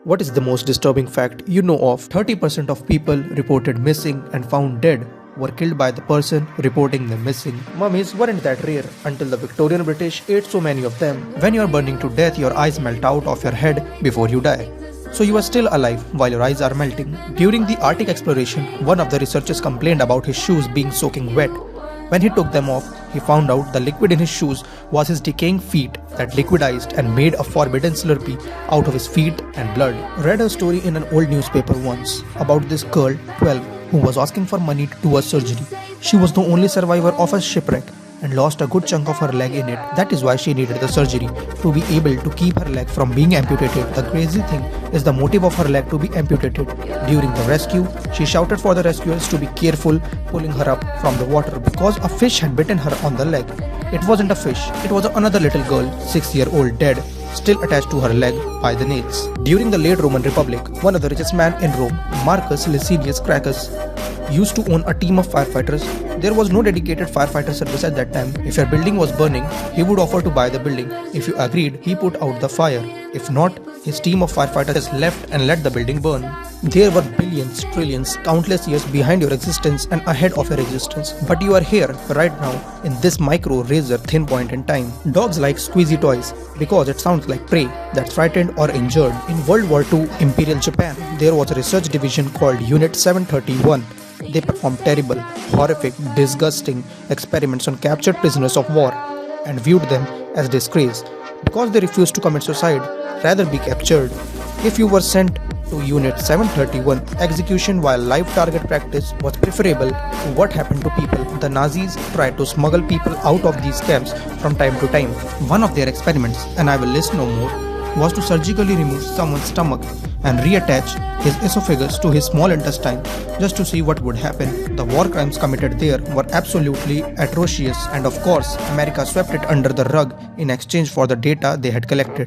What is the most disturbing fact you know of? 30% of people reported missing and found dead were killed by the person reporting them missing. Mummies weren't that rare until the Victorian British ate so many of them. When you are burning to death, your eyes melt out of your head before you die. So you are still alive while your eyes are melting. During the Arctic exploration, one of the researchers complained about his shoes being soaking wet. When he took them off, he found out the liquid in his shoes was his decaying feet that liquidized and made a forbidden slurpee out of his feet and blood. Read a story in an old newspaper once about this girl, 12, who was asking for money to do a surgery. She was the only survivor of a shipwreck and lost a good chunk of her leg in it. That is why she needed the surgery, to be able to keep her leg from being amputated. The crazy thing is the motive of her leg to be amputated. During the rescue, she shouted for the rescuers to be careful pulling her up from the water because a fish had bitten her on the leg. It wasn't a fish, it was another little girl, 6-year-old dead, still attached to her leg by the nails. During the late Roman Republic, one of the richest men in Rome, Marcus Licinius Crassus, used to own a team of firefighters. There was no dedicated firefighter service at that time. If your building was burning, he would offer to buy the building. If you agreed, he put out the fire. If not, his team of firefighters left and let the building burn. There were billions, trillions, countless years behind your existence and ahead of your existence. But you are here, right now, in this micro, razor thin point in time. Dogs like squeezy toys because it sounds like prey that's frightened or injured. In World War II, Imperial Japan, there was a research division called Unit 731. They performed terrible, horrific, disgusting experiments on captured prisoners of war and viewed them as disgrace because they refused to commit suicide, rather be captured. If you were sent to Unit 731, execution while live target practice was preferable to what happened to people. The Nazis tried to smuggle people out of these camps from time to time. One of their experiments, and I will list no more, was to surgically remove someone's stomach and reattach his esophagus to his small intestine just to see what would happen. The war crimes committed there were absolutely atrocious, and of course, America swept it under the rug in exchange for the data they had collected.